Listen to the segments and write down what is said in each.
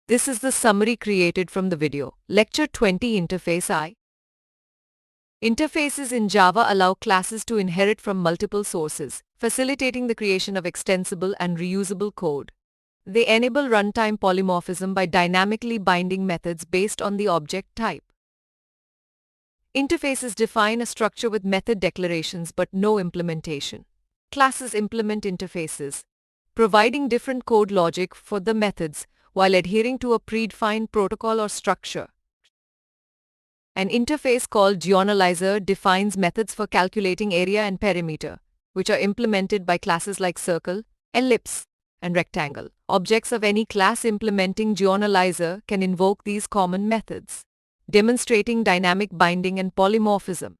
This is the summary created from the video. Lecture 20 Interface I. Interfaces in Java allow classes to inherit from multiple sources, facilitating the creation of extensible and reusable code. They enable runtime polymorphism by dynamically binding methods based on the object type. Interfaces define a structure with method declarations but no implementation. Classes implement interfaces, providing different code logic for the methods while adhering to a predefined protocol or structure. An interface called geoanalyzer defines methods for calculating area and perimeter, which are implemented by classes like circle, ellipse, and rectangle. Objects of any class implementing geoanalyzer can invoke these common methods, demonstrating dynamic binding and polymorphism.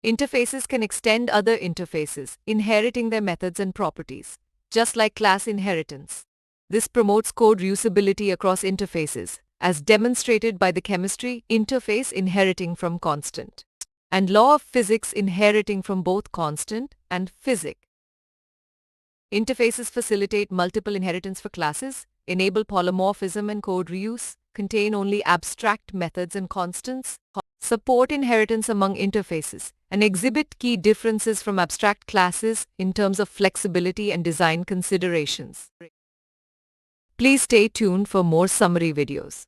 Interfaces can extend other interfaces, inheriting their methods and properties, just like class inheritance. This promotes code reusability across interfaces, as demonstrated by the chemistry interface inheriting from constant, and law of physics inheriting from both constant and physic. Interfaces facilitate multiple inheritance for classes, enable polymorphism and code reuse, contain only abstract methods and constants, support inheritance among interfaces, and exhibit key differences from abstract classes in terms of flexibility and design considerations. Please stay tuned for more summary videos.